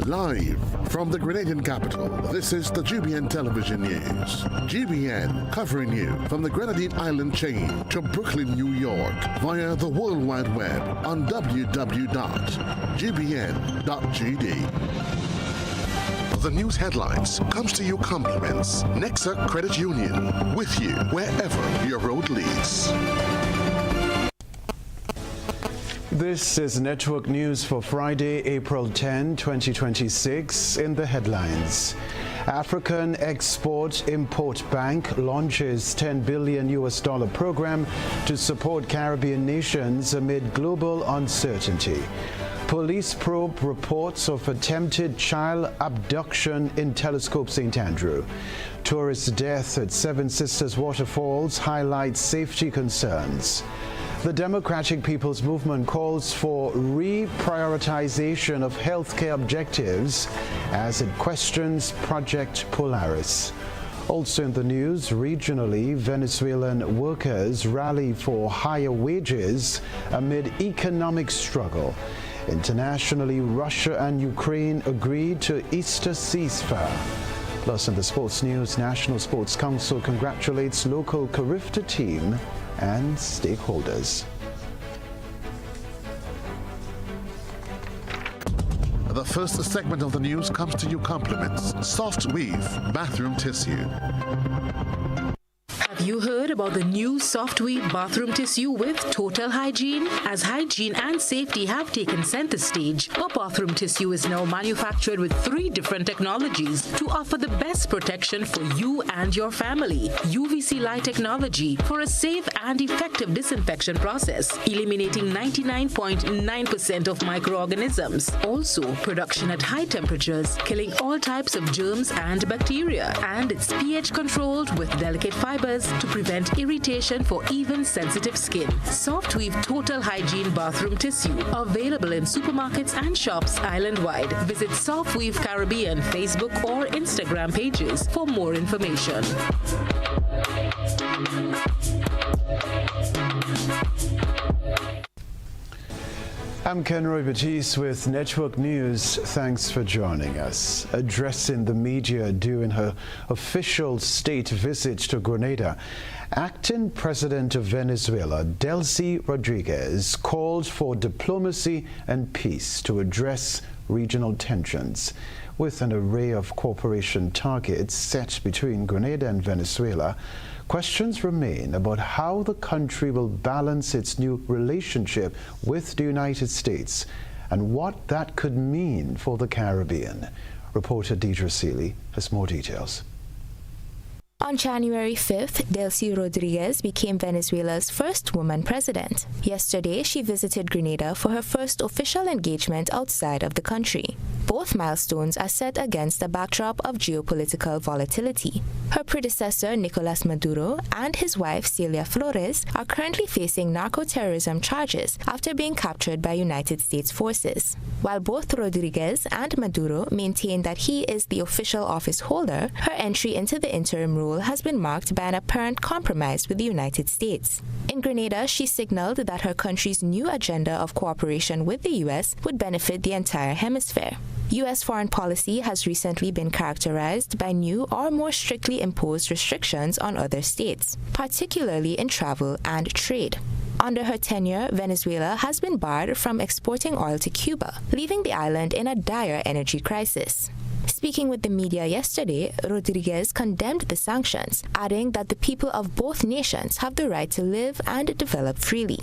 Live from the Grenadian capital, this is the GBN television news. GBN covering you from the Grenadine Island chain to Brooklyn, New York via the World Wide Web on www.gbn.gd. The news headlines comes to you compliments Nexa Credit Union, with you wherever your road leads. This is Network News for Friday, April 10, 2026. In the headlines, African Export-Import Bank launches $10 billion program to support Caribbean nations amid global uncertainty. Police probe reports of attempted child abduction in Telescope St. Andrew. Tourist death at Seven Sisters Waterfalls highlights safety concerns. The Democratic People's Movement calls for reprioritization of healthcare objectives as it questions Project Polaris. Also in the news, regionally, Venezuelan workers rally for higher wages amid economic struggle. Internationally, Russia and Ukraine agreed to Easter ceasefire. Plus, in the sports news, National Sports Council congratulates local Carifta team and stakeholders. The first segment of the news comes to you compliments Soft Weave bathroom tissue. Have you heard about the new Soft Weave bathroom tissue with total hygiene? As hygiene and safety have taken center stage, our bathroom tissue is now manufactured with 3 different technologies to offer the best protection for you and your family. UVC light technology for a safe and effective disinfection process, eliminating 99.9% of microorganisms. Also, production at high temperatures, killing all types of germs and bacteria. And it's pH controlled with delicate fibers to prevent irritation for even sensitive skin. Soft Weave Total Hygiene Bathroom Tissue, available in supermarkets and shops island-wide. Visit Soft Weave Caribbean Facebook or Instagram pages for more information. I'm Kenroy Baptiste with Network News. Thanks for joining us. Addressing the media during her official state visit to Grenada, Acting President of Venezuela, Delcy Rodriguez, called for diplomacy and peace to address regional tensions. With an array of cooperation targets set between Grenada and Venezuela, questions remain about how the country will balance its new relationship with the United States and what that could mean for the Caribbean. Reporter Deidre Seeley has more details. On January 5th, Delcy Rodriguez became Venezuela's first woman president. Yesterday, she visited Grenada for her first official engagement outside of the country. Both milestones are set against a backdrop of geopolitical volatility. Her predecessor, Nicolas Maduro, and his wife, Celia Flores, are currently facing narco-terrorism charges after being captured by United States forces. While both Rodriguez and Maduro maintain that he is the official office holder, her entry into the interim role has been marked by an apparent compromise with the United States. In Grenada, she signaled that her country's new agenda of cooperation with the U.S. would benefit the entire hemisphere. U.S. foreign policy has recently been characterized by new or more strictly imposed restrictions on other states, particularly in travel and trade. Under her tenure, Venezuela has been barred from exporting oil to Cuba, leaving the island in a dire energy crisis. Speaking with the media yesterday, Rodriguez condemned the sanctions, adding that the people of both nations have the right to live and develop freely.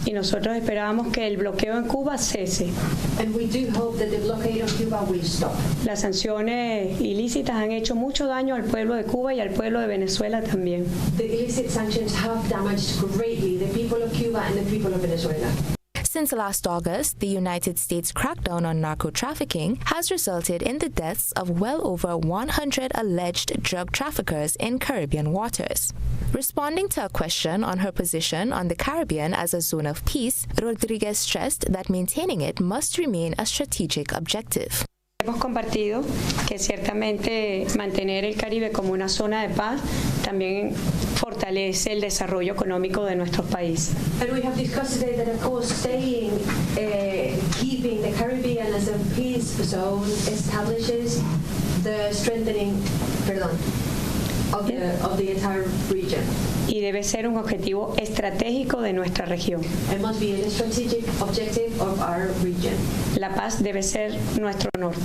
Y nosotros esperamos que el bloqueo en Cuba cese. And we do hope that the blockade of Cuba will stop. Las sanciones ilícitas han hecho mucho daño al pueblo de Cuba y al pueblo de Venezuela también. The illicit sanctions have damaged greatly the people of Cuba and the people of Venezuela. Since last August, the United States crackdown on narco-trafficking has resulted in the deaths of well over 100 alleged drug traffickers in Caribbean waters. Responding to a question on her position on the Caribbean as a zone of peace, Rodriguez stressed that maintaining it must remain a strategic objective. Hemos compartido que ciertamente mantener el Caribe como una zona de paz también fortalece el desarrollo económico de nuestros países. And we have discussed today that, of course, keeping the Caribbean as a peace zone establishes the strengthening, of the entire region. Y debe ser un objetivo estratégico de nuestra región. It must be a strategic objective of our region. La paz debe ser nuestro norte.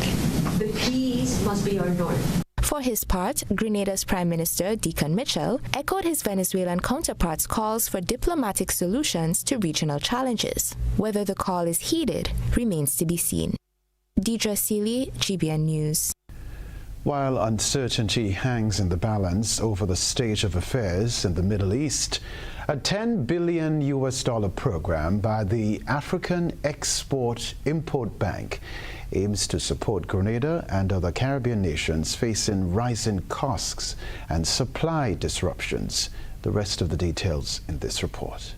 The peace must be our north. For his part, Grenada's Prime Minister, Deacon Mitchell, echoed his Venezuelan counterpart's calls for diplomatic solutions to regional challenges. Whether the call is heeded remains to be seen. Deidre Seeley, GBN News. While uncertainty hangs in the balance over the state of affairs in the Middle East, a $10 billion program by the African Export-Import Bank aims to support Grenada and other Caribbean nations facing rising costs and supply disruptions. The rest of the details in this report.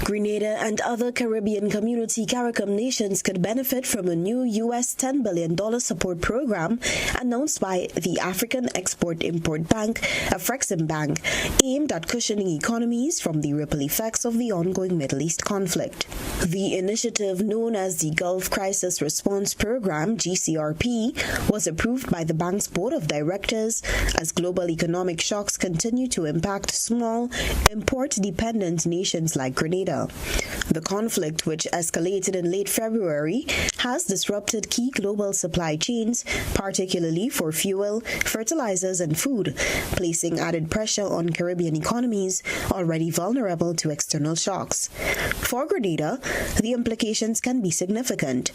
Grenada and other Caribbean Community CARICOM nations could benefit from a new U.S. $10 billion support program announced by the African Export-Import Bank, Afreximbank, aimed at cushioning economies from the ripple effects of the ongoing Middle East conflict. The initiative, known as the Gulf Crisis Response Program, GCRP, was approved by the bank's board of directors as global economic shocks continue to impact small, import-dependent nations like Grenada. The conflict, which escalated in late February, has disrupted key global supply chains, particularly for fuel, fertilizers, and food, placing added pressure on Caribbean economies already vulnerable to external shocks. For Grenada, the implications can be significant.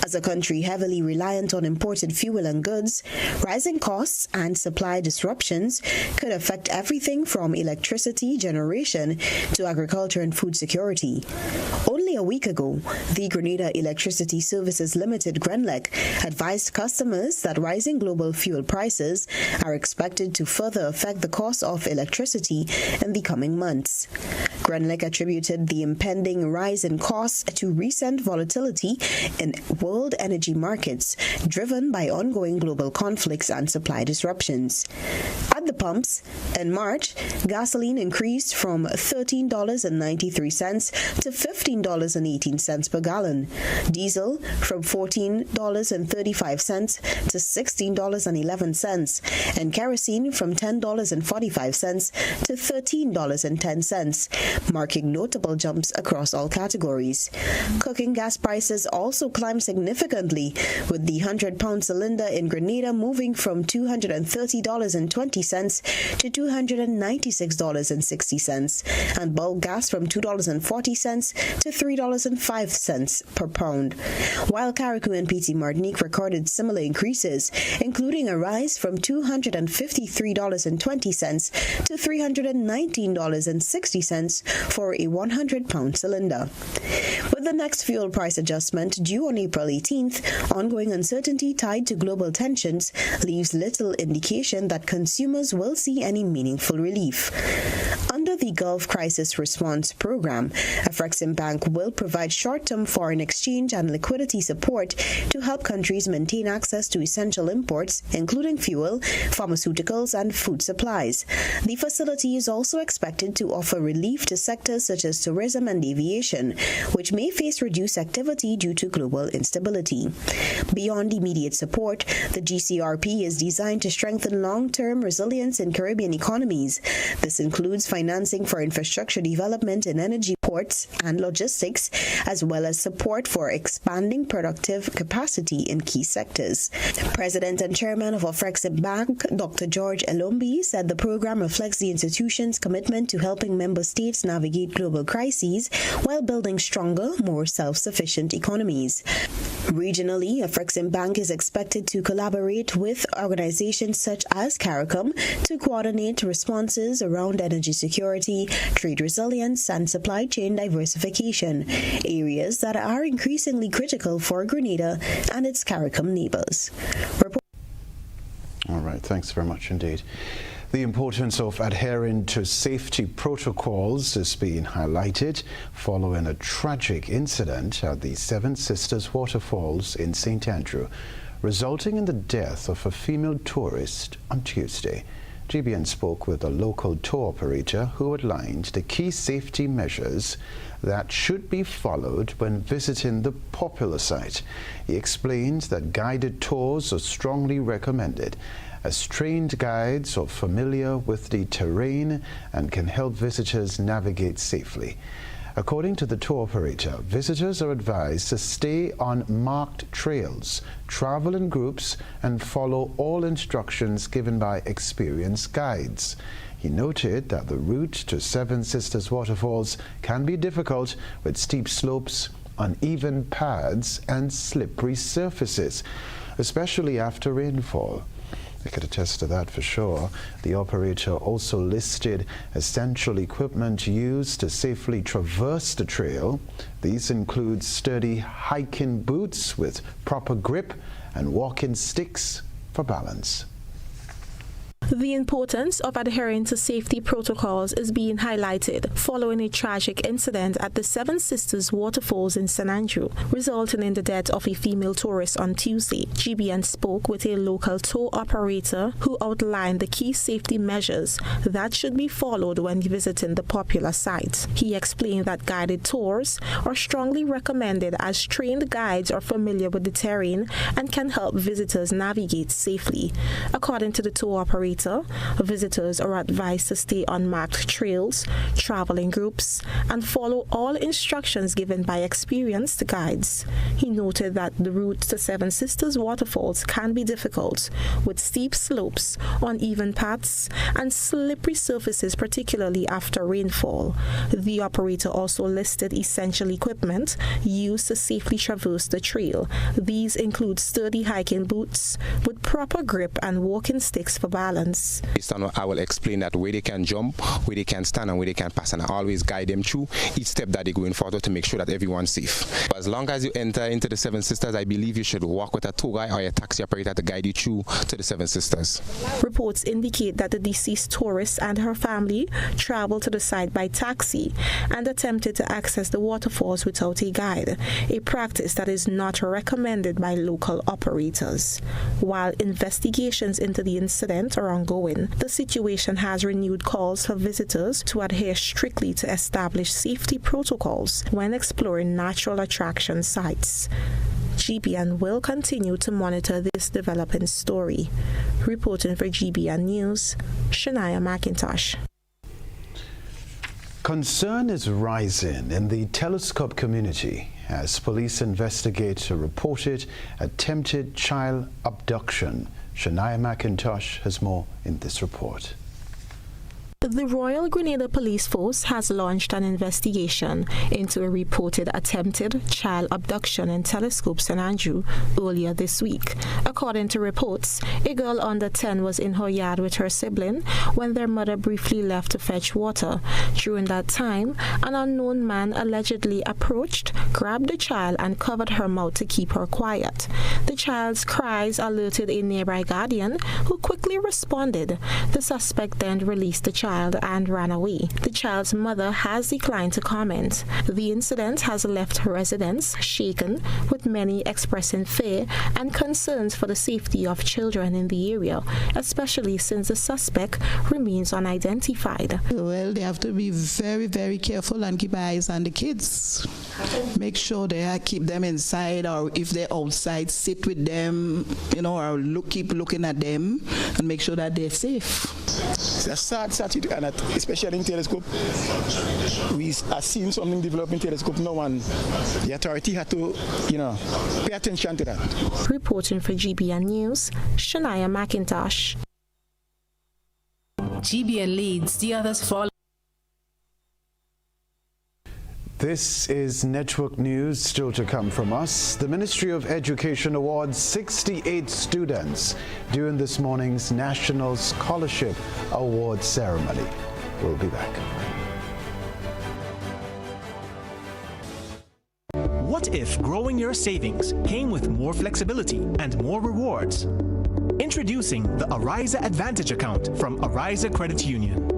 As a country heavily reliant on imported fuel and goods, rising costs and supply disruptions could affect everything from electricity generation to agriculture and food security. Only a week ago, the Grenada Electricity Services Limited (GRENLEC) advised customers that rising global fuel prices are expected to further affect the cost of electricity in the coming months. GRENLEC attributed the impending rise in costs to recent volatility in world energy markets, driven by ongoing global conflicts and supply disruptions. At the pumps, in March, gasoline increased from $13.93 to $15.18 per gallon, diesel from $14.35 to $16.11, and kerosene from $10.45 to $13.10, marking notable jumps across all categories. Cooking gas prices also climbed significantly, with the 100-pound cylinder in Grenada moving from $230.20 to $296.60, and bulk gas from $2.40 to $3.05 per pound, while Carriacou and PT Martinique recorded similar increases, including a rise from $253.20 to $319.60 for a 100-pound cylinder. With the next fuel price adjustment due on April 18th, ongoing uncertainty tied to global tensions leaves little indication that consumers will see any meaningful relief. Under the Gulf Crisis Response Program, Afreximbank will provide short-term foreign exchange and liquidity support to help countries maintain access to essential imports, including fuel, pharmaceuticals, and food supplies. The facility is also expected to offer relief to sectors such as tourism and aviation, which may face reduced activity due to global instability. Beyond immediate support, the GCRP is designed to strengthen long-term resilience in Caribbean economies. This includes financing for infrastructure development in energy, ports, and logistics, as well as support for expanding productive capacity in key sectors. President and Chairman of Afreximbank, Dr. George Elombi, said the program reflects the institution's commitment to helping member states navigate global crises while building stronger, more self-sufficient economies. Regionally, Afreximbank is expected to collaborate with organizations such as CARICOM to coordinate responses around energy security, trade resilience, and supply chain diversification, areas that are increasingly critical for Grenada and its CARICOM neighbors. All right, thanks very much indeed. The importance of adhering to safety protocols is being highlighted following a tragic incident at the Seven Sisters Waterfalls in St. Andrew, resulting in the death of a female tourist on Tuesday. GBN spoke with a local tour operator who outlined the key safety measures that should be followed when visiting the popular site. He explained that guided tours are strongly recommended, as trained guides are familiar with the terrain and can help visitors navigate safely. According to the tour operator, visitors are advised to stay on marked trails, travel in groups, and follow all instructions given by experienced guides. He noted that the route to Seven Sisters Waterfalls can be difficult with steep slopes, uneven paths, and slippery surfaces, especially after rainfall. I could attest to that for sure. The operator also listed essential equipment used to safely traverse the trail. These include sturdy hiking boots with proper grip and walking sticks for balance. The importance of adhering to safety protocols is being highlighted following a tragic incident at the Seven Sisters Waterfalls in St. Andrew, resulting in the death of a female tourist on Tuesday. GBN spoke with a local tour operator who outlined the key safety measures that should be followed when visiting the popular site. He explained that guided tours are strongly recommended as trained guides are familiar with the terrain and can help visitors navigate safely. According to the tour operator, visitors are advised to stay on marked trails, travel in groups, and follow all instructions given by experienced guides. He noted that the route to Seven Sisters Waterfalls can be difficult, with steep slopes, uneven paths, and slippery surfaces, particularly after rainfall. The operator also listed essential equipment used to safely traverse the trail. These include sturdy hiking boots with proper grip and walking sticks for balance. Based on what I will explain that where they can jump, where they can stand, and where they can pass, and I always guide them through each step that they're going forward to make sure that everyone's safe. But as long as you enter into the Seven Sisters, I believe you should walk with a tour guide or a taxi operator to guide you through to the Seven Sisters. Reports indicate that the deceased tourist and her family traveled to the site by taxi and attempted to access the waterfalls without a guide, a practice that is not recommended by local operators. While investigations into the incident are ongoing, the situation has renewed calls for visitors to adhere strictly to established safety protocols when exploring natural attraction sites. GBN will continue to monitor this developing story. Reporting for GBN News, Shania McIntosh. Concern is rising in the telescope community as police investigate a reported attempted child abduction. Shania McIntosh has more in this report. The Royal Grenada Police Force has launched an investigation into a reported attempted child abduction in Telescope St. Andrew earlier this week. According to reports, a girl under 10 was in her yard with her sibling when their mother briefly left to fetch water. During that time, an unknown man allegedly approached, grabbed the child, and covered her mouth to keep her quiet. The child's cries alerted a nearby guardian, who quickly responded. The suspect then released the child and ran away. The child's mother has declined to comment. The incident has left her residents shaken, with many expressing fear and concerns for the safety of children in the area, especially since the suspect remains unidentified. Well, they have to be very, very careful and keep eyes on the kids. Make sure they keep them inside, or if they're outside, sit with them, or keep looking at them and make sure that they're safe. It's a sad situation, especially in Telescope. We are seeing something develop in Telescope now, and the authority had to, pay attention to that. Reporting for GBN News, Shania McIntosh. GBN leads, the others follow. This is Network News, still to come from us. The Ministry of Education awards 68 students during this morning's National Scholarship Award ceremony. We'll be back. What if growing your savings came with more flexibility and more rewards? Introducing the Ariza Advantage account from Ariza Credit Union.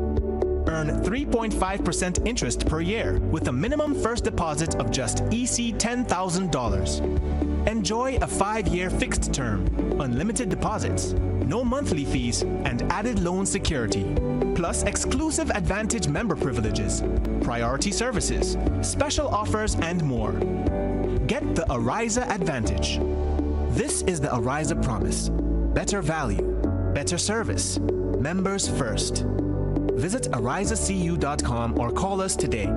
Earn 3.5% interest per year with a minimum first deposit of just EC $10,000. Enjoy a 5-year fixed term, unlimited deposits, no monthly fees, and added loan security. Plus exclusive Advantage member privileges, priority services, special offers, and more. Get the Ariza Advantage. This is the Ariza Promise. Better value, better service, members first. Visit arizacu.com or call us today.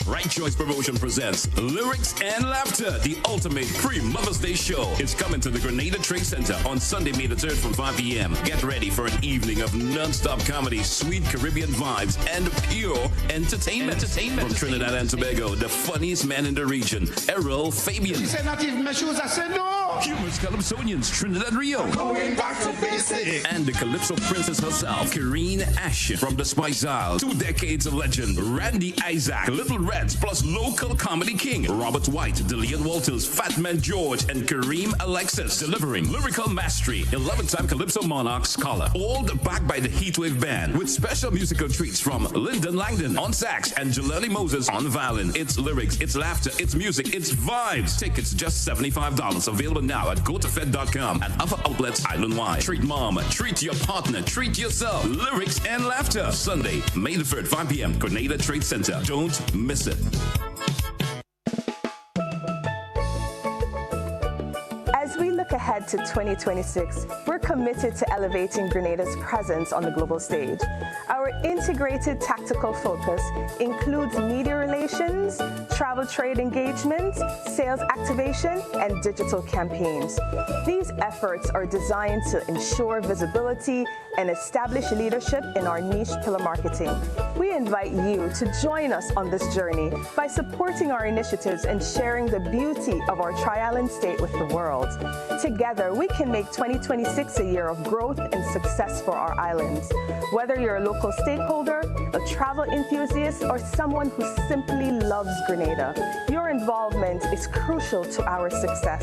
Right Choice Promotion presents Lyrics and Laughter, the ultimate pre-Mother's Day show. It's coming to the Grenada Trade Center on Sunday, May the 3rd from 5 p.m. Get ready for an evening of non-stop comedy, sweet Caribbean vibes, and pure entertainment. From Trinidad and Tobago, the funniest man in the region, Errol Fabian. She said not even my shoes, I said no. Humorous Calypsonians, Trinidad Rio. Going back to basics. And the Calypso Princess herself, Kareen Ashton from the Spice Isles. 2 decades of legend, Randy Isaac, Little Reds, plus local comedy king, Robert White, Dillian Walters, Fat Man George, and Kareem Alexis, delivering lyrical mastery, 11-time Calypso Monarch scholar, all backed by the Heatwave Band, with special musical treats from Lyndon Langdon on sax and Jaleli Moses on violin. It's lyrics, it's laughter, it's music, it's vibes. Tickets just $75. Available now at gotofed.com and other outlets island-wide. Treat mom, treat your partner, treat yourself. Lyrics and laughter. Sunday, May the 3rd, 5 p.m. Grenada Trade Center. Don't miss it. As we look ahead to 2026, we're committed to elevating Grenada's presence on the global stage. Our integrated tactical focus includes media relations, travel trade engagement, sales activation, and digital campaigns. These efforts are designed to ensure visibility and establish leadership in our niche pillar marketing. We invite you to join us on this journey by supporting our initiatives and sharing the beauty of our Tri-Island state with the world. Together, we can make 2026 a year of growth and success for our islands. Whether you're a local stakeholder, a travel enthusiast, or someone who simply loves Grenada, your involvement is crucial to our success.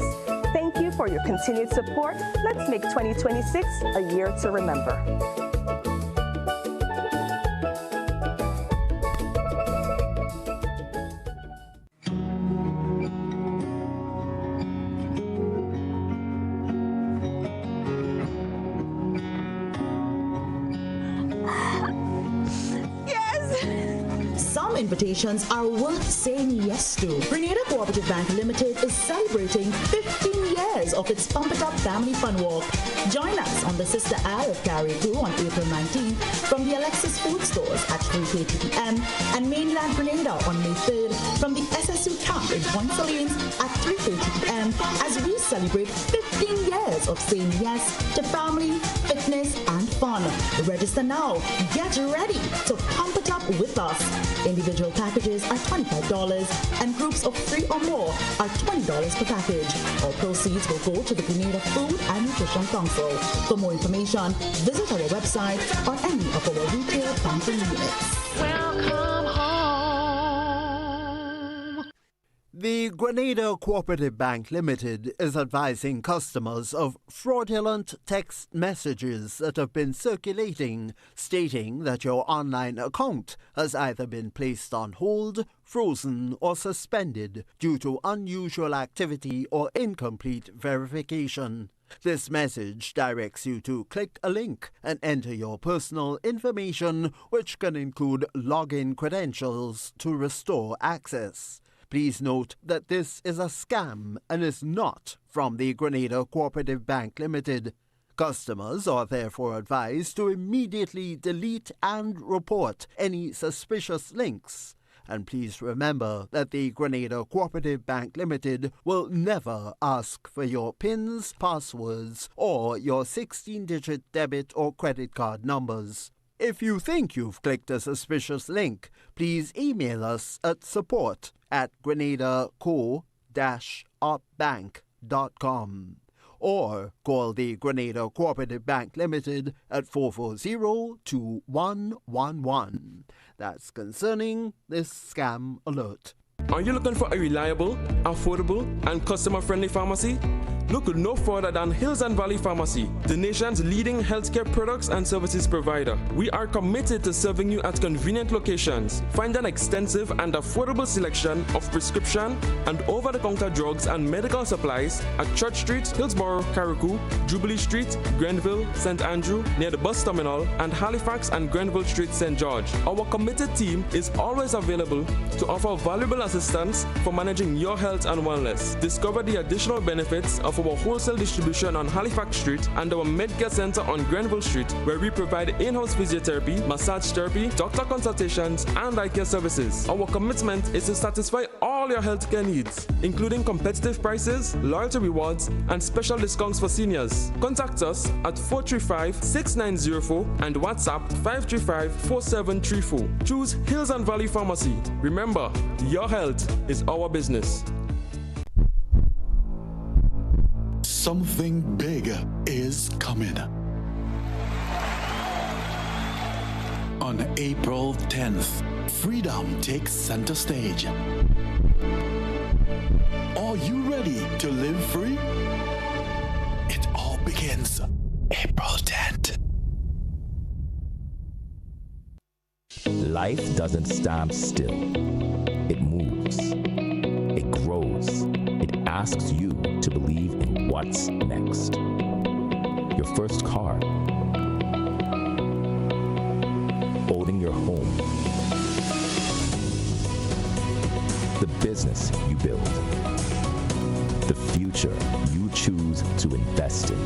Thank you for your continued support. Let's make 2026 a year to remember. Invitations are worth saying yes to. Grenada Cooperative Bank Limited is celebrating 15 years of its Pump It Up Family Fun Walk. Join us on the Sister Isle of Carriacou on April 19th from the Alexis Food Stores at 3:30 p.m. and mainland Grenada on May 3rd from the SSU Camp in Point Salines at 3:30 p.m. as we celebrate 15 years of saying yes to family, fitness, and fun. Register now. Get ready to pump it up with us. Individual packages are $25 and groups of 3 or more are $20 per package. All proceeds will go to the Grenada Food and Nutrition Council. For more information, visit our website or any of our retail banking units. Welcome home. The Grenada Cooperative Bank Limited is advising customers of fraudulent text messages that have been circulating stating that your online account has either been placed on hold, frozen, or suspended due to unusual activity or incomplete verification. This message directs you to click a link and enter your personal information, which can include login credentials to restore access. Please note that this is a scam and is not from the Grenada Cooperative Bank Limited. Customers are therefore advised to immediately delete and report any suspicious links. And please remember that the Grenada Cooperative Bank Limited will never ask for your PINs, passwords, or your 16-digit debit or credit card numbers. If you think you've clicked a suspicious link, please email us at support@grenadaco-opbank.com or call the Grenada Cooperative Bank Limited at 440-2111. That's concerning this scam alert. Are you looking for a reliable, affordable, and customer-friendly pharmacy? Look no further than Hills and Valley Pharmacy, the nation's leading healthcare products and services provider. We are committed to serving you at convenient locations. Find an extensive and affordable selection of prescription and over-the-counter drugs and medical supplies at Church Street, Hillsborough, Carriacou, Jubilee Street, Grenville, St. Andrew, near the bus terminal, and Halifax and Grenville Street, St. George. Our committed team is always available to offer valuable assistance for managing your health and wellness. Discover the additional benefits of our wholesale distribution on Halifax Street and our Medcare Center on Grenville Street, where we provide in-house physiotherapy, massage therapy, doctor consultations, and eye care services. Our commitment is to satisfy all your healthcare needs, including competitive prices, loyalty rewards, and special discounts for seniors. Contact us at 435-6904 and WhatsApp 535-4734. Choose Hills and Valley Pharmacy. Remember, your health is our business. Something big is coming. On April 10th, freedom takes center stage. Are you ready to live free? It all begins April 10th. Life doesn't stand still. It moves. It grows. It asks you to believe in what's next. Your first car. Owning your home. The business you build. The future you choose to invest in.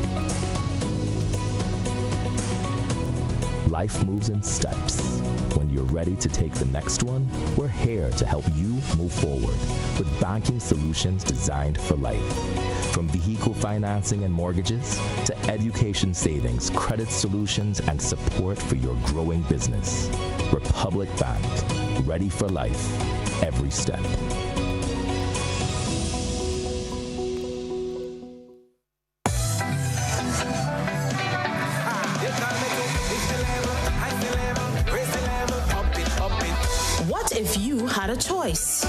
Life moves in steps. When you're ready to take the next one, we're here to help you move forward with banking solutions designed for life. From vehicle financing and mortgages to education savings, credit solutions, and support for your growing business. Republic Bank, ready for life, every step.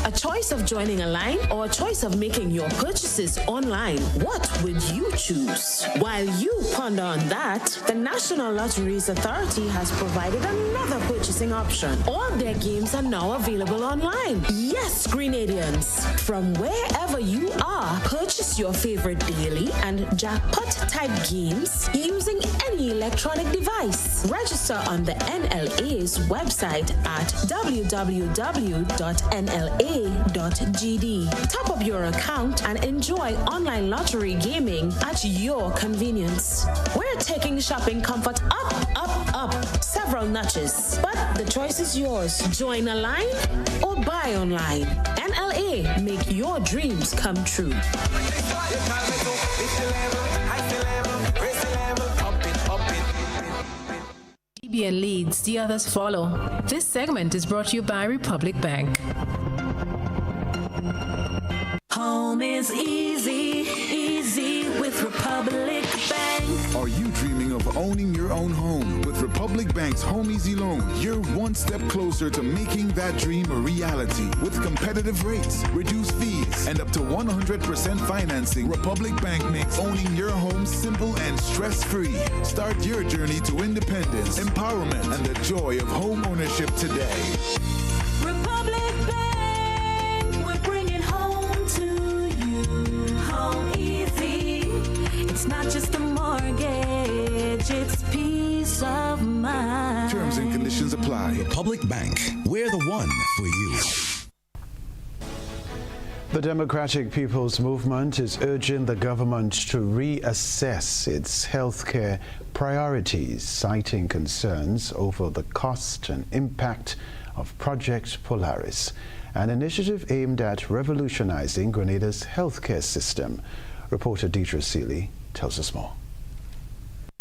A choice of joining a line or a choice of making your purchases online. What would you choose? While you ponder on that, the National Lotteries Authority has provided another purchasing option. All their games are now available online. Yes, Grenadians, from wherever you are, purchase your favorite daily and jackpot type games using any electronic device. Register on the NLA's website at www.nla.gd. Top up your account and enjoy online lottery gaming at your convenience. We're taking shopping comfort up several notches, but the choice is yours. Join a line or buy online. NLA, make your dreams come true. GBN leads, the others follow. This segment is brought to you by Republic Bank. Home is easy, easy with Republic Bank. Are you dreaming of owning your own home? With Republic Bank's Home Easy Loan, you're one step closer to making that dream a reality. With competitive rates, reduced fees, and up to 100% financing, Republic Bank makes owning your home simple and stress-free. Start your journey to independence, empowerment, and the joy of home ownership today. Republic Bank, we're bringing home to you. Home easy. It's not just a mortgage, it's peace of mind. Terms and conditions apply. Republic Bank, we're the one for you. The Democratic People's Movement is urging the government to reassess its healthcare priorities, citing concerns over the cost and impact of Project Polaris, an initiative aimed at revolutionizing Grenada's healthcare system. Reporter Deidre Seeley tells us more.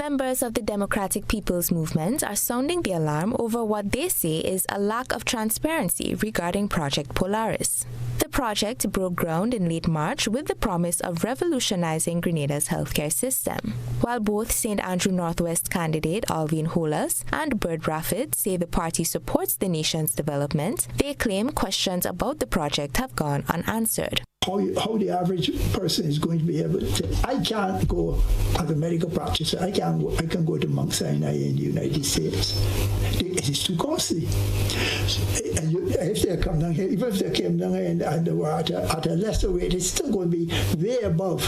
Members of the Democratic People's Movement are sounding the alarm over what they say is a lack of transparency regarding Project Polaris. The project broke ground in late March with the promise of revolutionizing Grenada's healthcare system. While both St. Andrew Northwest candidate Alvin Holas and Bert Rafford say the party supports the nation's development, they claim questions about the project have gone unanswered. how the average person is going to be able to. I can't go as a medical practitioner. I can go to Mount Sinai in the United States. It is too costly. If they come down here, even if they came down here and they were at a lesser rate, it's still going to be way above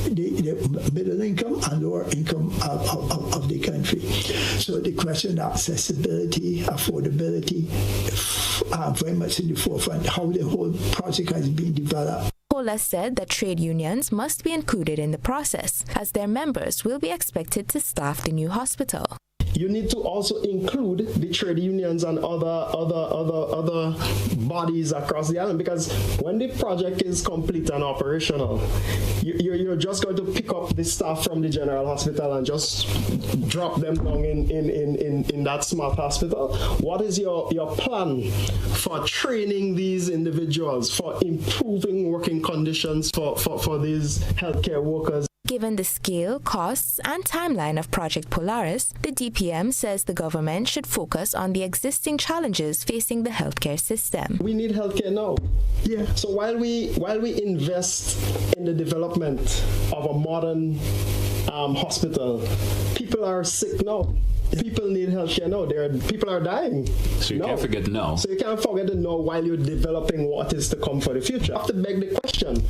the middle income and lower income of the country. So the question of accessibility, affordability, are very much in the forefront, how the whole project has been developed. Paula said that trade unions must be included in the process, as their members will be expected to staff the new hospital. You need to also include the trade unions and other bodies across the island, because when the project is complete and operational, you're just going to pick up the staff from the general hospital and just drop them down in that smart hospital. What is your plan for training these individuals, for improving working conditions for these healthcare workers? Given the scale, costs, and timeline of Project Polaris, the DPM says the government should focus on the existing challenges facing the healthcare system. We need healthcare now. Yeah. So while we invest in the development of a modern hospital, people are sick now. People need healthcare now. People are dying. So you can't forget now. So you can't forget the now while you're developing what is to come for the future. You have to beg the question,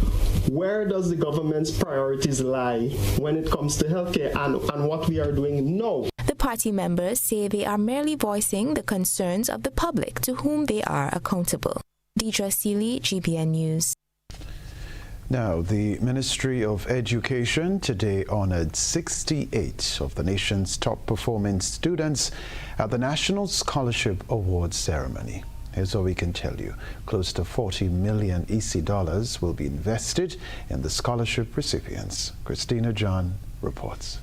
where does the government's priorities lie when it comes to healthcare and what we are doing now? The party members say they are merely voicing the concerns of the public to whom they are accountable. Deidre Seeley, GBN News. Now, the Ministry of Education today honored 68 of the nation's top performing students at the National Scholarship Awards ceremony. Here's what we can tell you. Close to 40 million EC dollars will be invested in the scholarship recipients. Christina John reports.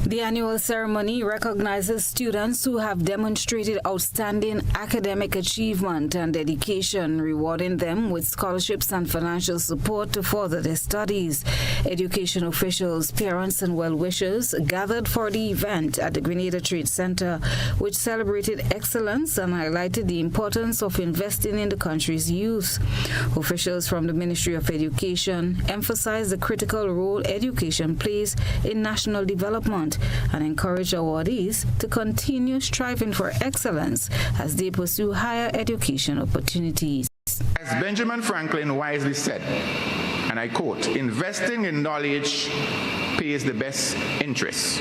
The annual ceremony recognizes students who have demonstrated outstanding academic achievement and dedication, rewarding them with scholarships and financial support to further their studies. Education officials, parents, and well-wishers gathered for the event at the Grenada Trade Center, which celebrated excellence and highlighted the importance of investing in the country's youth. Officials from the Ministry of Education emphasized the critical role education plays in national development and encourage awardees to continue striving for excellence as they pursue higher education opportunities. As Benjamin Franklin wisely said, and I quote, "Investing in knowledge pays the best interest."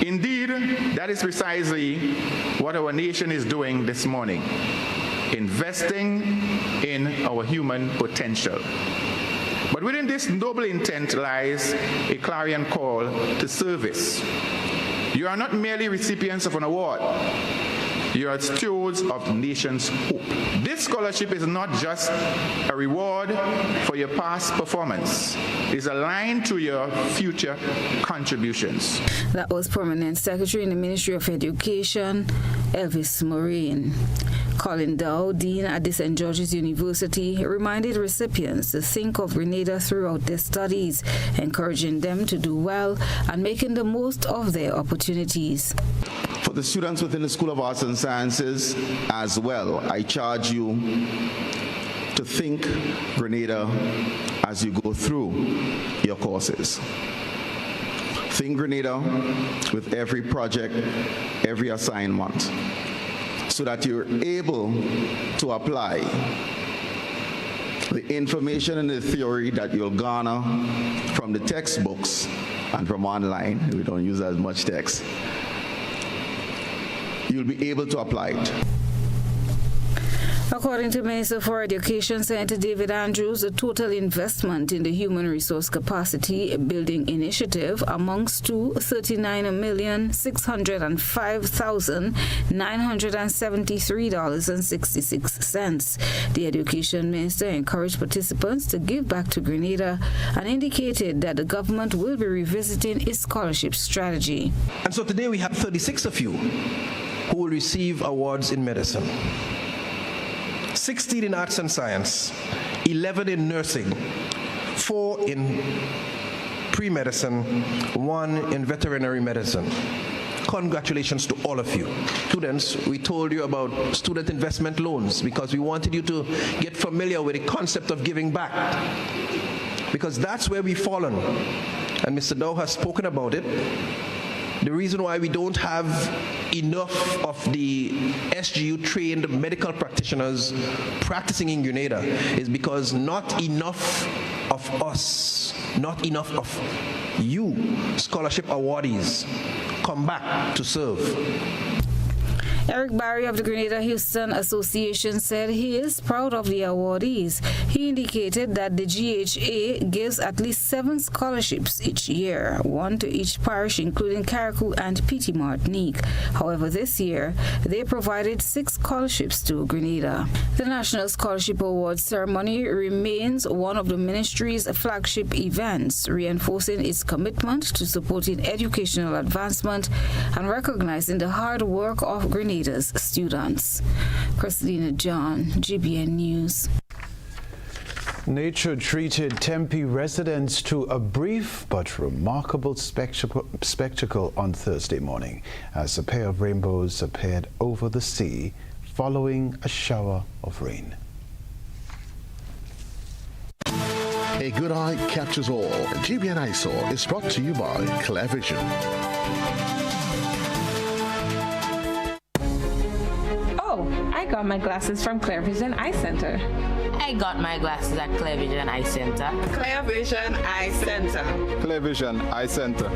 Indeed, that is precisely what our nation is doing this morning, investing in our human potential. But within this noble intent lies a clarion call to service. You are not merely recipients of an award. You are stewards of the nation's hope. This scholarship is not just a reward for your past performance. It is aligned to your future contributions. That was Permanent Secretary in the Ministry of Education, Elvis Moraine. Colin Dow, Dean at the St. George's University, reminded recipients to think of Grenada throughout their studies, encouraging them to do well and making the most of their opportunities. For the students within the School of Arts and Sciences as well, I charge you to think Grenada as you go through your courses. Think Grenada with every project, every assignment, so that you're able to apply the information and the theory that you'll garner from the textbooks and from online. We don't use as much text. You'll be able to apply it. According to Minister for Education, Senator David Andrews, the total investment in the Human Resource Capacity Building Initiative amounts to $39,605,973.66. The Education Minister encouraged participants to give back to Grenada and indicated that the government will be revisiting its scholarship strategy. And so today we have 36 of you who will receive awards in medicine. 16 in arts and science, 11 in nursing, 4 in pre-medicine, 1 in veterinary medicine. congratulations to all of you. Students, we told you about student investment loans because we wanted you to get familiar with the concept of giving back, because that's where we've fallen. And Mr. Dow has spoken about it. The reason why we don't have enough of the SGU-trained medical practitioners practicing in Grenada is because not enough of us, not enough of you, scholarship awardees, come back to serve. Eric Barry of the Grenada Houston Association said he is proud of the awardees. He indicated that the GHA gives at least 7 scholarships each year, 1 to each parish, including Carriacou and Petite Martinique. However, this year, they provided 6 scholarships to Grenada. The National Scholarship Awards ceremony remains one of the ministry's flagship events, reinforcing its commitment to supporting educational advancement and recognizing the hard work of Grenada's students. Christina John, GBN News. Nature treated Tempe residents to a brief but remarkable spectacle on Thursday morning as a pair of rainbows appeared over the sea following a shower of rain. A good eye catches all. GBN Eyesore is brought to you by Clear Vision. I got my glasses from Clear Vision Eye Center. I got my glasses at Clear Vision Eye Center. Clear Vision Eye Center. Clear Vision Eye Center.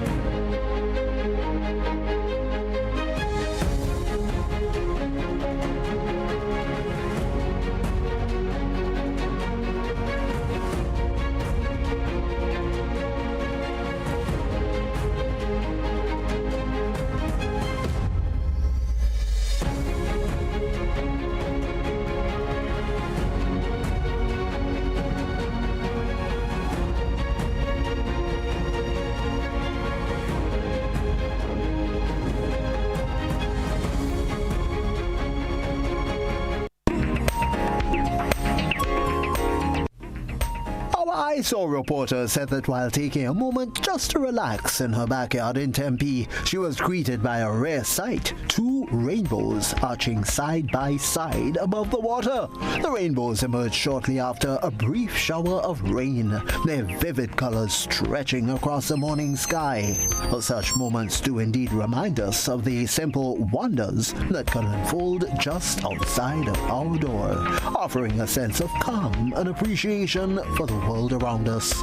Eyesore reporter said that while taking a moment just to relax in her backyard in Tempe, she was greeted by a rare sight: 2 rainbows arching side by side above the water. The rainbows emerged shortly after a brief shower of rain, their vivid colors stretching across the morning sky. Such moments do indeed remind us of the simple wonders that can unfold just outside of our door, offering a sense of calm and appreciation for the world around us.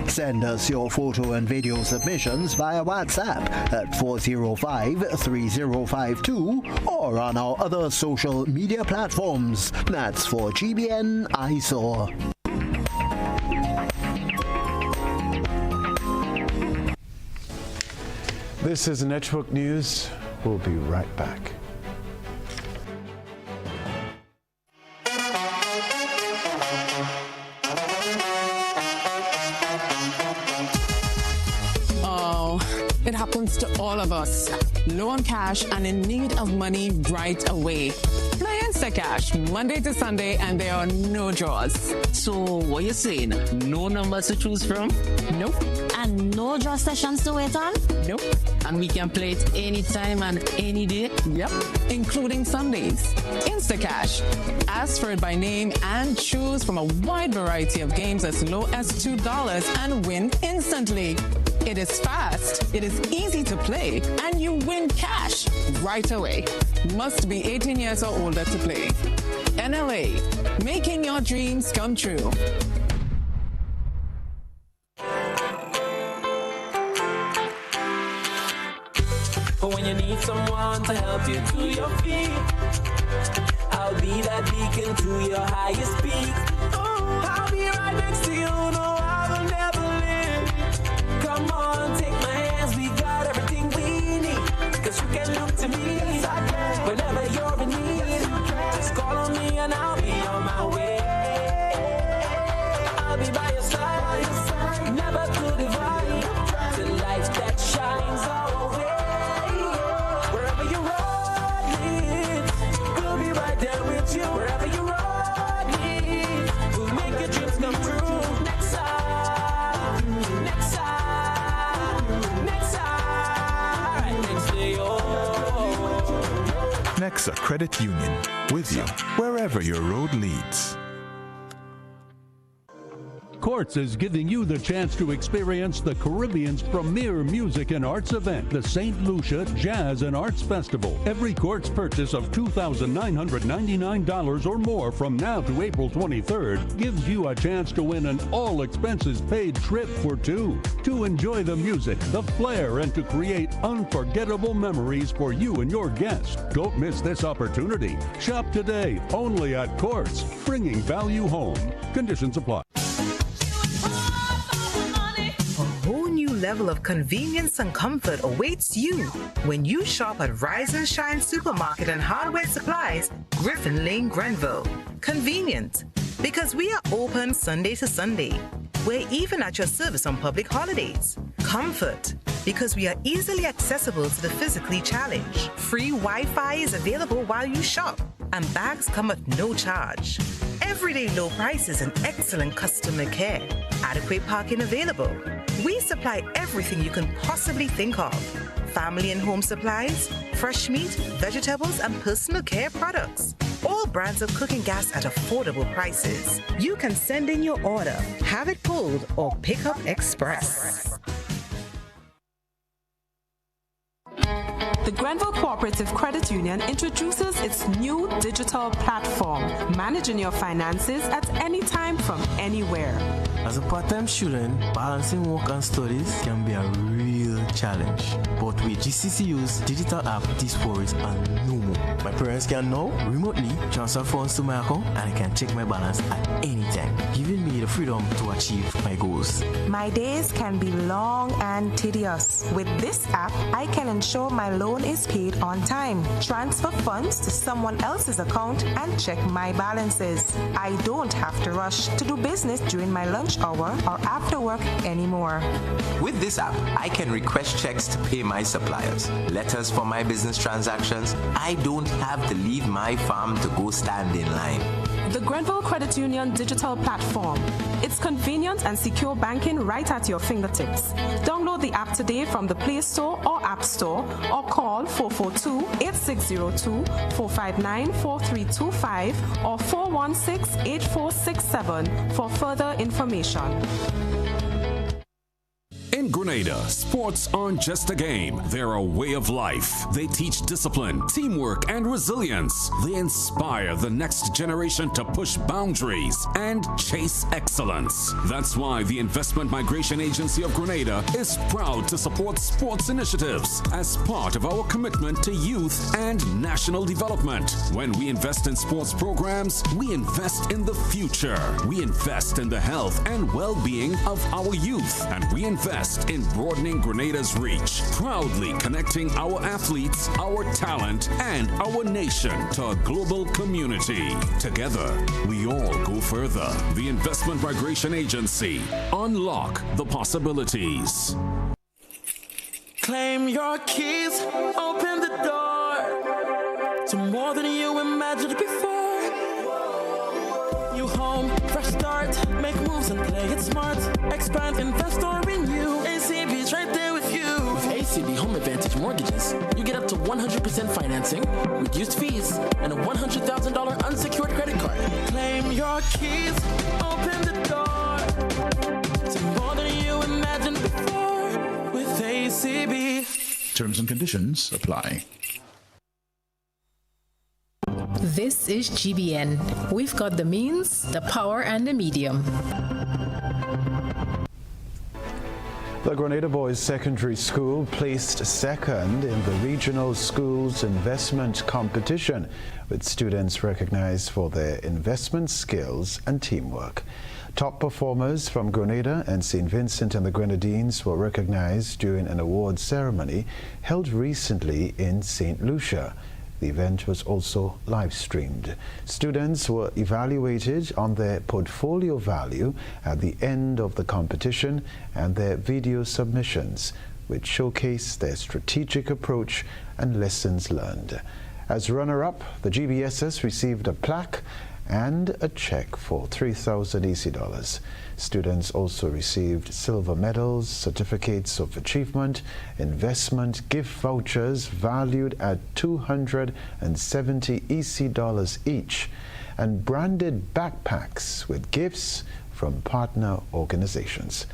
Send us your photo and video submissions via WhatsApp at 405-3052 or on our other social media platforms. That's for GBN Eyesore. This is Network News. We'll be right back. It happens to all of us. Low on cash and in need of money right away. Play Instacash Monday to Sunday and there are no draws. So what you saying? No numbers to choose from? Nope. And no draw sessions to wait on? Nope. And we can play it anytime and any day? Yep. Including Sundays. Instacash. Ask for it by name and choose from a wide variety of games as low as $2 and win instantly. It is fast, it is easy to play, and you win cash right away. Must be 18 years or older to play. NLA, making your dreams come true. But when you need someone to help you to your feet, I'll be that beacon to your highest peak. I'll be right next to you, no, I will never leave. Come on, take my hands, we got everything we need. Cause you can look to me whenever you're in need. Just call on me and I'll be on my way. I'll be by your side, never to divide. The light that shines our way. Wherever your road leads, we'll be right there with you. Wherever your road leads, we'll make your dreams come true. Next time, Lexa Credit Union, with you wherever your road leads. Courts is giving you the chance to experience the Caribbean's premier music and arts event, the St. Lucia Jazz and Arts Festival. Every Courts purchase of $2,999 or more from now to April 23rd gives you a chance to win an all-expenses-paid trip for two to enjoy the music, the flair, and to create unforgettable memories for you and your guests. Don't miss this opportunity. Shop today only at Courts, bringing value home. Conditions apply. Level of convenience and comfort awaits you when you shop at Rise and Shine Supermarket and Hardware Supplies, Griffin Lane, Grenville. Convenient, because we are open Sunday to Sunday. We're even at your service on public holidays. Comfort, because we are easily accessible to the physically challenged. Free Wi-Fi is available while you shop, and bags come at no charge. Everyday low prices and excellent customer care. Adequate parking available. We supply everything you can possibly think of. Family and home supplies, fresh meat, vegetables, and personal care products. All brands of cooking gas at affordable prices. You can send in your order, have it pulled, or pick up express. The Grenville Cooperative Credit Union introduces its new digital platform, managing your finances at any time from anywhere. As a part-time student, balancing work and studies can be a real challenge. But with GCCU's digital app, these worries are no more. My parents can now remotely transfer funds to my account, and I can check my balance at any time, giving me the freedom to achieve my goals. My days can be long and tedious. With this app, I can ensure my loan is paid on time, transfer funds to someone else's account, and check my balances. I don't have to rush to do business during my lunch hour or after work anymore. With this app, I can request checks to pay my suppliers, letters for my business transactions. I don't have to leave my farm to go stand in line. The Grenville Credit Union digital platform. It's convenient and secure banking right at your fingertips. Download the app today from the Play Store or App Store, or call 442-8602, 459-4325, or 416-8467 for further information. In Grenada, sports aren't just a game. They're a way of life. They teach discipline, teamwork, and resilience. They inspire the next generation to push boundaries and chase excellence. That's why the Investment Migration Agency of Grenada is proud to support sports initiatives as part of our commitment to youth and national development. When we invest in sports programs, we invest in the future. We invest in the health and well-being of our youth, and we invest in broadening Grenada's reach, proudly connecting our athletes, our talent, and our nation to a global community. Together, we all go further. The Investment Migration Agency. Unlock the possibilities. Claim your keys, open the door to more than you imagined before. New home, fresh start, make moves and play it smart. Expand, invest or renew. ACB's right there with you. With ACB Home Advantage Mortgages, you get up to 100% financing, reduced fees, and a $100,000 unsecured credit card. Claim your keys, open the door to more than you imagined before with ACB. Terms and conditions apply. This is GBN. We've got the means, the power, and the medium. The Grenada Boys Secondary School placed second in the Regional Schools Investment Competition, with students recognized for their investment skills and teamwork. Top performers from Grenada and St. Vincent and the Grenadines were recognized during an awards ceremony held recently in St. Lucia. The event was also live-streamed. Students were evaluated on their portfolio value at the end of the competition and their video submissions, which showcased their strategic approach and lessons learned. As runner-up, the GBSS received a plaque and a check for 3,000 EC dollars. Students also received silver medals, certificates of achievement, investment, gift vouchers valued at 270 EC dollars each, and branded backpacks with gifts from partner organizations.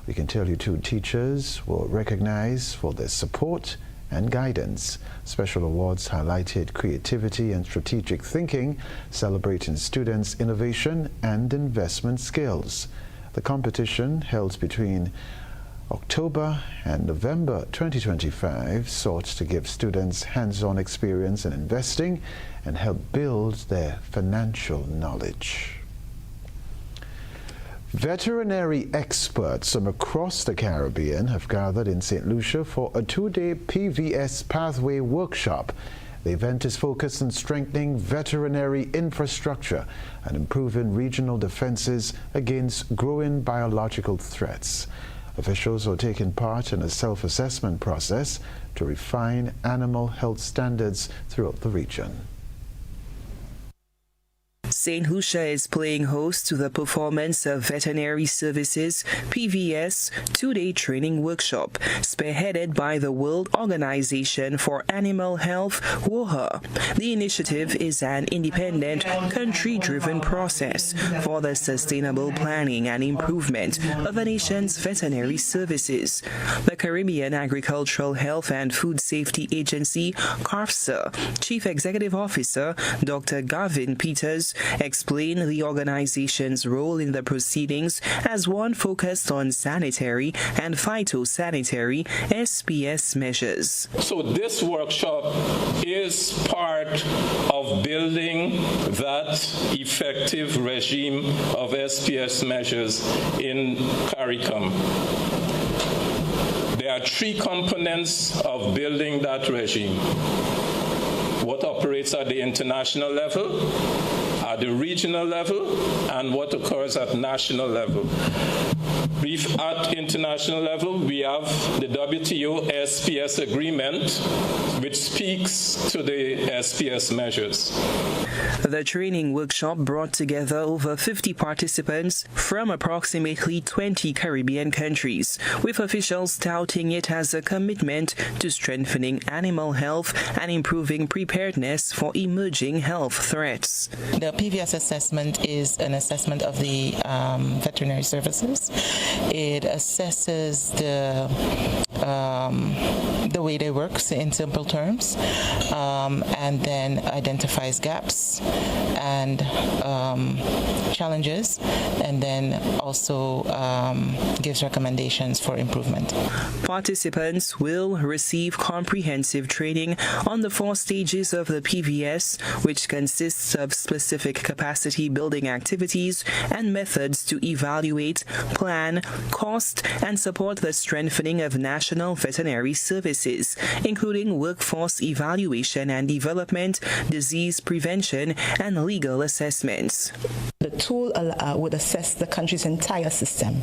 We can tell you 2 teachers were recognized for their support and guidance. Special awards highlighted creativity and strategic thinking, celebrating students' innovation and investment skills. The competition, held between October and November 2025, sought to give students hands-on experience in investing and help build their financial knowledge. Veterinary experts from across the Caribbean have gathered in St. Lucia for a 2-day PVS Pathway workshop. The event is focused on strengthening veterinary infrastructure and improving regional defenses against growing biological threats. Officials are taking part in a self-assessment process to refine animal health standards throughout the region. St. Lucia is playing host to the Performance of Veterinary Services PVS 2-day training workshop, spearheaded by the World Organization for Animal Health, WOHA. The initiative is an independent, country-driven process for the sustainable planning and improvement of the nation's veterinary services. The Caribbean Agricultural Health and Food Safety Agency, CARFSA, Chief Executive Officer Dr. Gavin Peters explained the organization's role in the proceedings as one focused on sanitary and phytosanitary SPS measures. So this workshop is part of building that effective regime of SPS measures in CARICOM. There are 3 components of building that regime: what operates at the international level, at the regional level, and what occurs at national level. At international level, we have the WTO SPS agreement, which speaks to the SPS measures. The training workshop brought together over 50 participants from approximately 20 Caribbean countries, with officials touting it as a commitment to strengthening animal health and improving preparedness for emerging health threats. The PVS assessment is an assessment of the veterinary services. It assesses the way they work in simple terms, and then identifies gaps and challenges, and then also gives recommendations for improvement. Participants will receive comprehensive training on the 4 stages of the PVS, which consists of specific capacity building activities and methods to evaluate, plan, cost, and support the strengthening of national veterinary services, including workforce evaluation and development, disease prevention, and legal assessments. The tool would assess the country's entire system,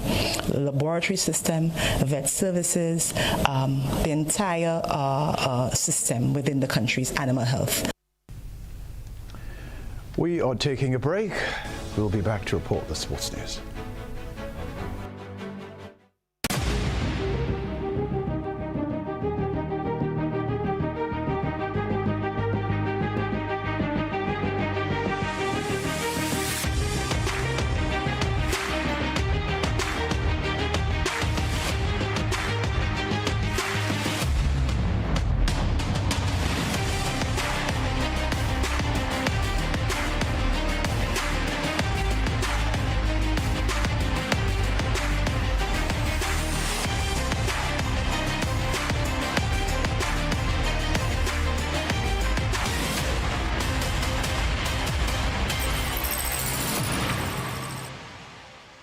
the laboratory system, vet services, the entire system within the country's animal health. We are taking a break. We'll be back to report the sports news.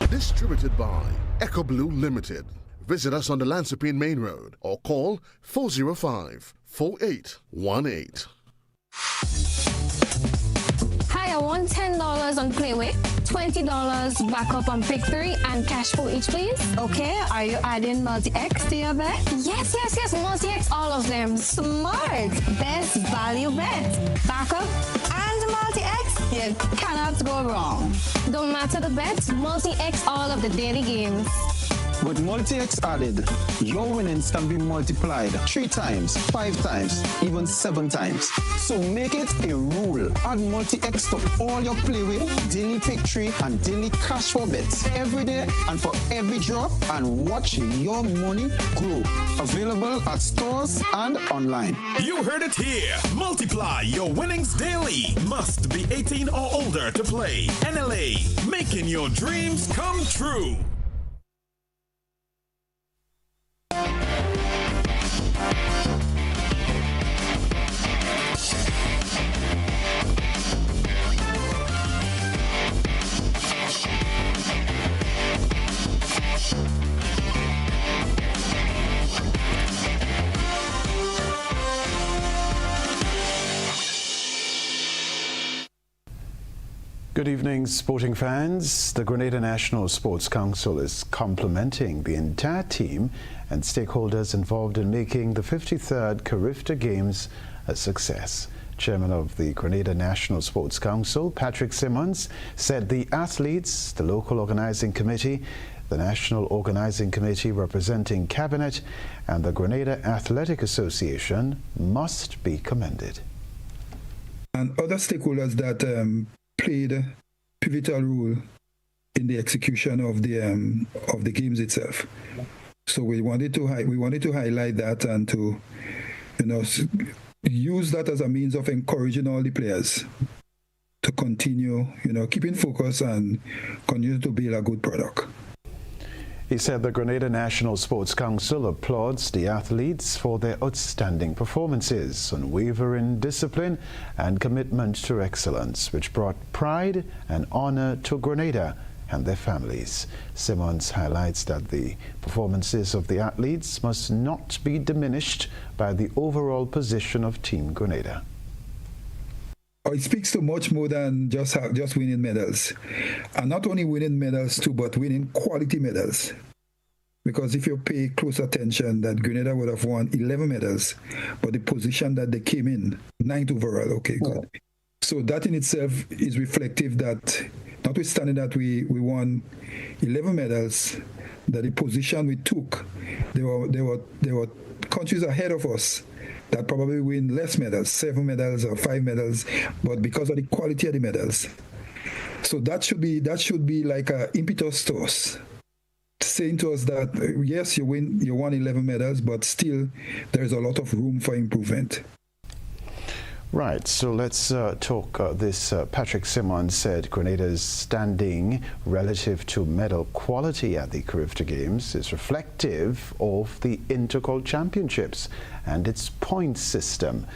Distributed by Echo Blue Limited. Visit us on the Lansopine Main Road or call 405-4818. Hi, I want $10 on Playway. $20 back up on pick 3 and cash for each, please. Okay, are you adding multi-X to your bet? Yes, multi-X, all of them. Smart. Best value bet. Back up and multi-X. You cannot go wrong. Don't matter the bets, multi-X all of the daily games. With multi-X added, your winnings can be multiplied 3 times, 5 times, even 7 times. So make it a rule. Add multi-X to all your play with, daily pick 3 and daily cash for bets every day and for every drop, and watch your money grow. Available at stores and online. You heard it here. Multiply your winnings daily. Must be 18 or older to play. NLA, making your dreams come true. Good evening, sporting fans. The Grenada National Sports Council is complimenting the entire team and stakeholders involved in making the 53rd Carifta Games a success. Chairman of the Grenada National Sports Council, Patrick Simmons, said the athletes, the local organizing committee, the National Organizing Committee representing Cabinet, and the Grenada Athletic Association must be commended. And other stakeholders that played a pivotal role in the execution of the games itself. So we wanted to highlight that and to use that as a means of encouraging all the players to continue keeping focus and continue to build a good product. He said the Grenada National Sports Council applauds the athletes for their outstanding performances, unwavering discipline and commitment to excellence, which brought pride and honor to Grenada and their families. Simmons highlights that the performances of the athletes must not be diminished by the overall position of Team Grenada. It speaks to much more than just winning medals. And not only winning medals too, but winning quality medals. Because if you pay close attention, that Grenada would have won 11 medals, but the position that they came in, 9th overall, okay, good. So that in itself is reflective that, notwithstanding that we won 11 medals, that the position we took, there were countries ahead of us that probably win less medals, 7 medals or 5 medals, but because of the quality of the medals. So that should be like an impetus to us, saying to us that yes, you won 11 medals, but still there's a lot of room for improvement. Right, so let's talk this. Patrick Simmons said Grenada's standing relative to medal quality at the Carifta Games is reflective of the Intercol Championships and its point system.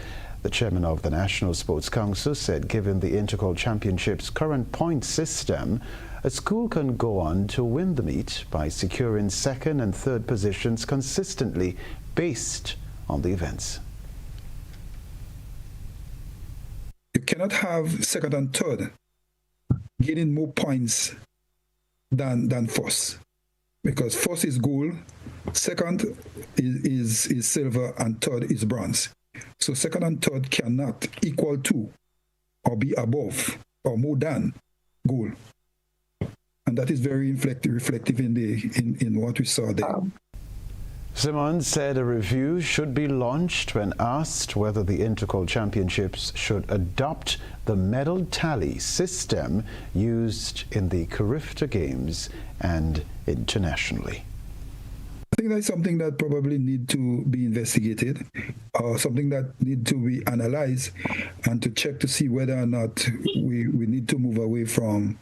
The chairman of the National Sports Council said given the Intercol Championships' current point system, a school can go on to win the meet by securing 2nd and 3rd positions consistently based on the events. You cannot have 2nd and 3rd getting more points than 1st, because 1st is gold, 2nd is silver, and 3rd is bronze. So 2nd and 3rd cannot equal to or be above or more than gold, and that is very reflective in what we saw there. Simmons said a review should be launched when asked whether the Intercol Championships should adopt the medal tally system used in the Carifta Games and internationally. I think that's something that probably need to be investigated, or something that need to be analyzed and to check to see whether or not we need to move away from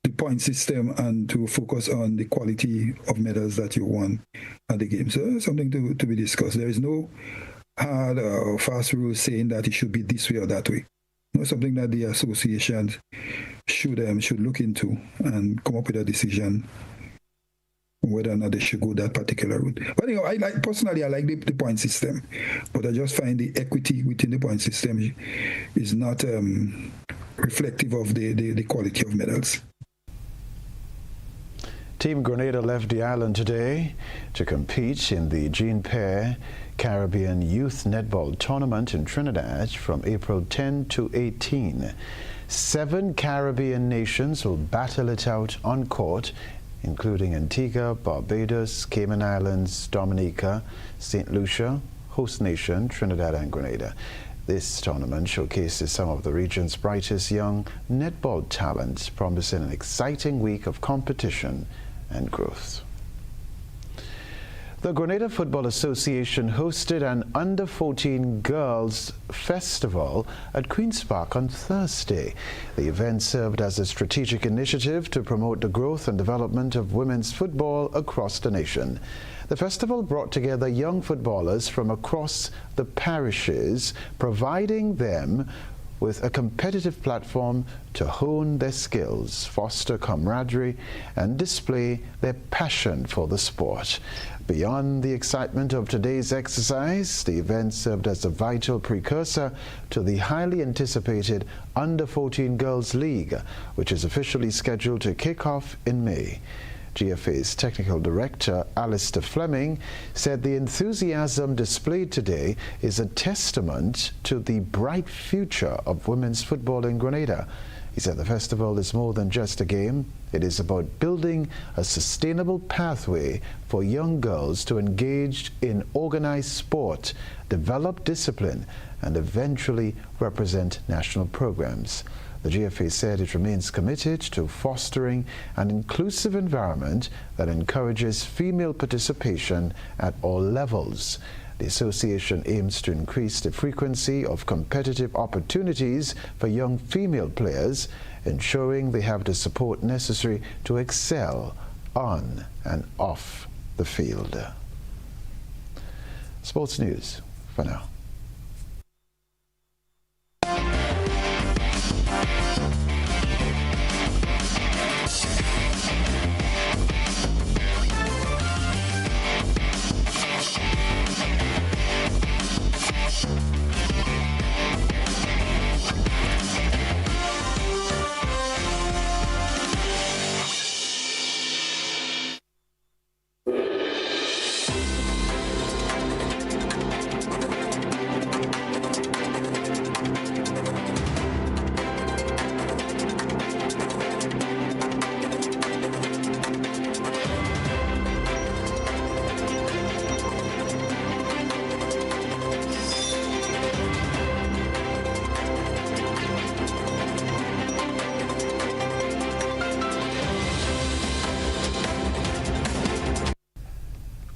the point system and to focus on the quality of medals that you won at the game. So that's something to be discussed. There is no hard or fast rule saying that it should be this way or that way. It's something that the association should look into and come up with a decision whether or not they should go that particular route. But personally, I like the point system, but I just find the equity within the point system is not reflective of the quality of medals. Team Grenada left the island today to compete in the Jean Pierre Caribbean Youth Netball Tournament in Trinidad from April 10 to 18. 7 Caribbean nations will battle it out on court, including Antigua, Barbados, Cayman Islands, Dominica, St. Lucia, host nation Trinidad and Grenada. This tournament showcases some of the region's brightest young netball talents, promising an exciting week of competition and growth. The Grenada Football Association hosted an Under-14 Girls Festival at Queen's Park on Thursday. The event served as a strategic initiative to promote the growth and development of women's football across the nation. The festival brought together young footballers from across the parishes, providing them with a competitive platform to hone their skills, foster camaraderie, and display their passion for the sport. Beyond the excitement of today's exercise, the event served as a vital precursor to the highly anticipated Under-14 Girls League, which is officially scheduled to kick off in May. GFA's technical director, Alistair Fleming, said the enthusiasm displayed today is a testament to the bright future of women's football in Grenada. He said the festival is more than just a game. It is about building a sustainable pathway for young girls to engage in organized sport, develop discipline, and eventually represent national programs. The GFA said it remains committed to fostering an inclusive environment that encourages female participation at all levels. The association aims to increase the frequency of competitive opportunities for young female players, ensuring they have the support necessary to excel on and off the field. Sports news for now.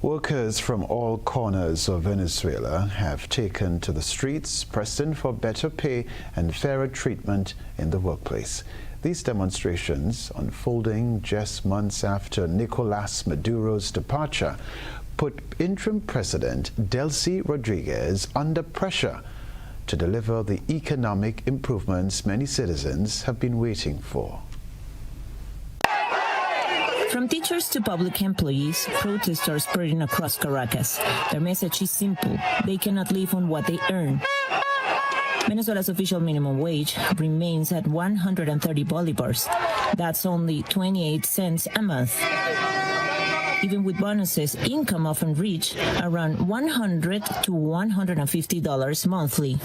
Workers from all corners of Venezuela have taken to the streets, pressing for better pay and fairer treatment in the workplace. These demonstrations, unfolding just months after Nicolas Maduro's departure, put interim President Delcy Rodriguez under pressure to deliver the economic improvements many citizens have been waiting for. From teachers to public employees, protests are spreading across Caracas. Their message is simple: they cannot live on what they earn. Venezuela's official minimum wage remains at 130 bolivars. That's only 28 cents a month. Even with bonuses, income often reaches around $100 to $150 monthly.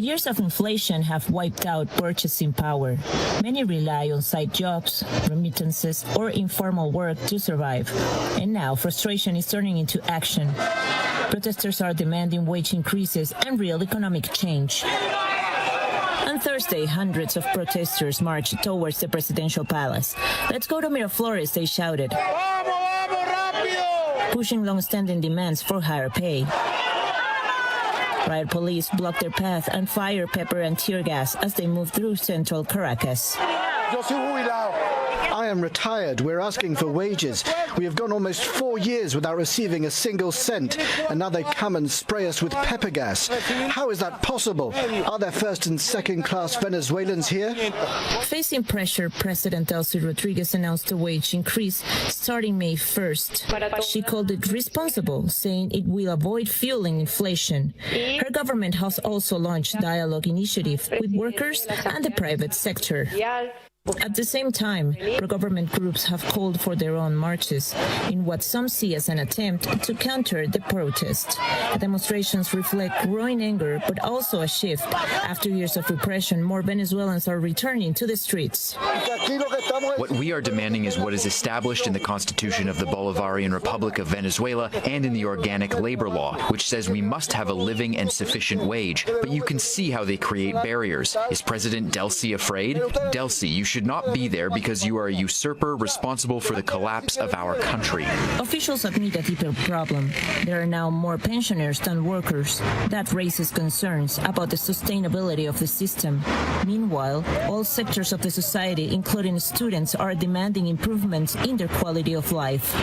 Years of inflation have wiped out purchasing power. Many rely on side jobs, remittances, or informal work to survive. And now frustration is turning into action. Protesters are demanding wage increases and real economic change. On Thursday, hundreds of protesters marched towards the presidential palace. "Let's go to Miraflores," they shouted, pushing long-standing demands for higher pay. Riot police blocked their path and fired pepper and tear gas as they moved through central Caracas. Yo soy jubilado. I am retired. We're asking for wages. We have gone almost 4 years without receiving a single cent, and now they come and spray us with pepper gas. How is that possible? Are there first and second class Venezuelans here? Facing pressure, President Delcy Rodriguez announced a wage increase starting May 1st. She called it responsible, saying it will avoid fueling inflation. Her government has also launched dialogue initiative with workers and the private sector. At the same time, pro-government groups have called for their own marches in what some see as an attempt to counter the protest. The demonstrations reflect growing anger, but also a shift. After years of repression, more Venezuelans are returning to the streets. What we are demanding is what is established in the Constitution of the Bolivarian Republic of Venezuela and in the Organic Labor Law, which says we must have a living and sufficient wage. But you can see how they create barriers. Is President Delcy afraid? Delcy, you should not be there because you are a usurper responsible for the collapse of our country. Officials admit a deeper problem. There are now more pensioners than workers. That raises concerns about the sustainability of the system. Meanwhile, all sectors of the society, including students, are demanding improvements in their quality of life.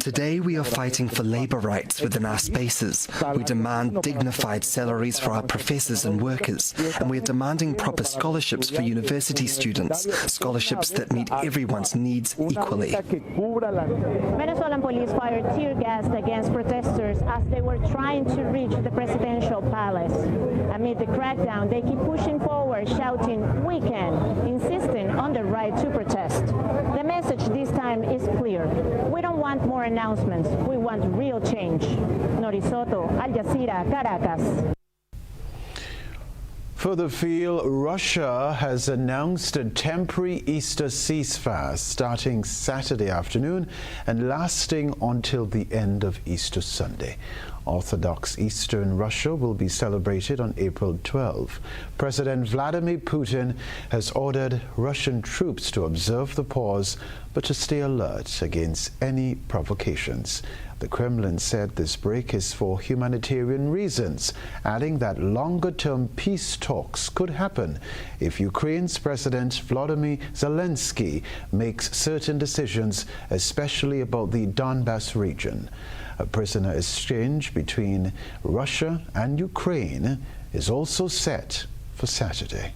Today we are fighting for labor rights within our spaces. We demand dignified salaries for our professors and workers, and we are demanding proper scholarships for university students, scholarships that meet everyone's needs equally. Venezuelan police fired tear gas against protesters as they were trying to reach the presidential palace. Amid the crackdown, they keep pushing forward, shouting, "We can," insisting on the right to protest. The message this time is clear. We don't want more announcements. We want real change. Nori Soto, Al Jazeera, Caracas. Further afield, Russia has announced a temporary Easter ceasefire starting Saturday afternoon and lasting until the end of Easter Sunday. Orthodox Eastern Russia will be celebrated on April 12. President Vladimir Putin has ordered Russian troops to observe the pause, but to stay alert against any provocations. The Kremlin said this break is for humanitarian reasons, adding that longer-term peace talks could happen if Ukraine's President Volodymyr Zelensky makes certain decisions, especially about the Donbas region. A prisoner exchange between Russia and Ukraine is also set for Saturday.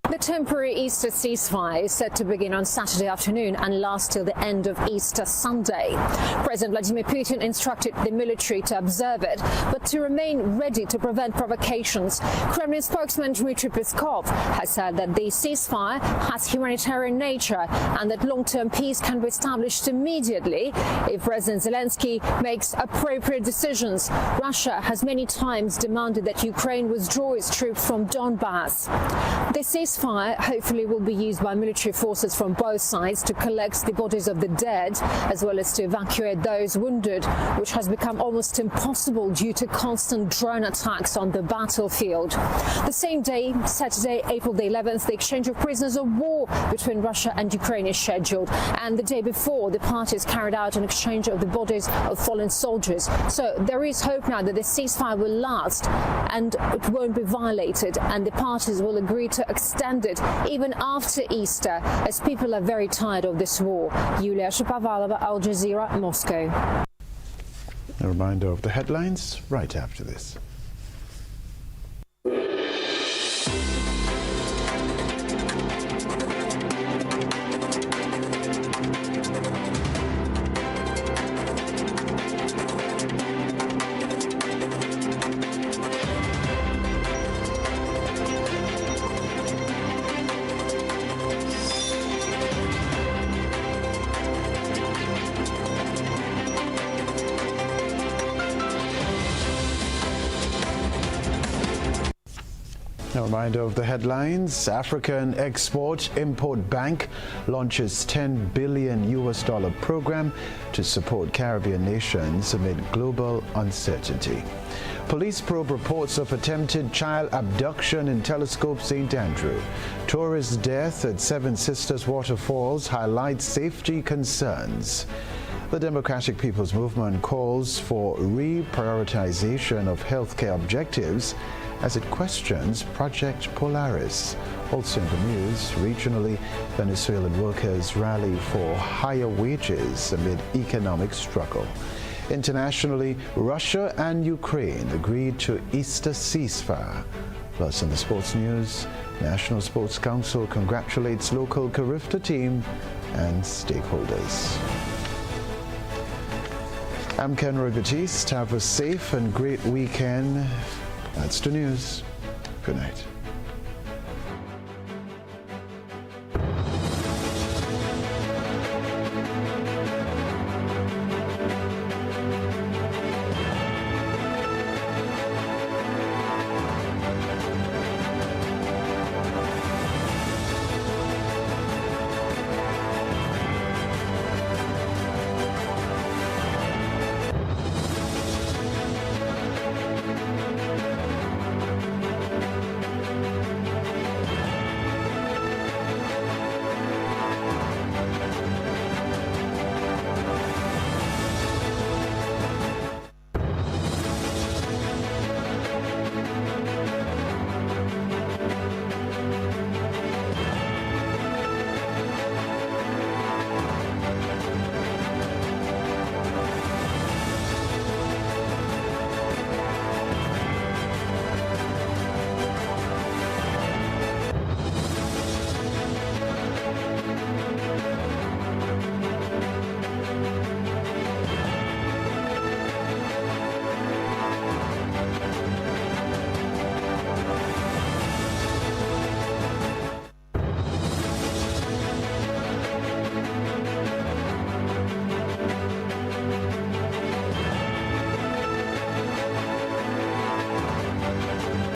The temporary Easter ceasefire is set to begin on Saturday afternoon and last till the end of Easter Sunday. President Vladimir Putin instructed the military to observe it, but to remain ready to prevent provocations. Kremlin spokesman Dmitry Peskov has said that the ceasefire has humanitarian nature and that long-term peace can be established immediately if President Zelensky makes appropriate decisions. Russia has many times demanded that Ukraine withdraw its troops from Donbas. The ceasefire hopefully will be used by military forces from both sides to collect the bodies of the dead as well as to evacuate those wounded, which has become almost impossible due to constant drone attacks on the battlefield. The same day, Saturday, April the 11th, the exchange of prisoners of war between Russia and Ukraine is scheduled, and the day before, the parties carried out an exchange of the bodies of fallen soldiers. So there is hope now that the ceasefire will last and it won't be violated, and the parties will agree to extend it even after Easter, as people are very tired of this war. Yulia Shapovalova, Al Jazeera, Moscow. A reminder of the headlines right after this. A reminder of the headlines. African Export-Import Bank launches $10 billion program to support Caribbean nations amid global uncertainty. Police probe reports of attempted child abduction in Telescope St. Andrew. Tourist death at Seven Sisters Waterfalls highlights safety concerns. The Democratic People's Movement calls for reprioritization of healthcare objectives as it questions Project Polaris. Also in the news, regionally, Venezuelan workers rally for higher wages amid economic struggle. Internationally, Russia and Ukraine agreed to Easter ceasefire. Plus, in the sports news, National Sports Council congratulates local Carifta team and stakeholders. I'm Kenroy, Baptiste. Have a safe and great weekend. That's the news. Good night.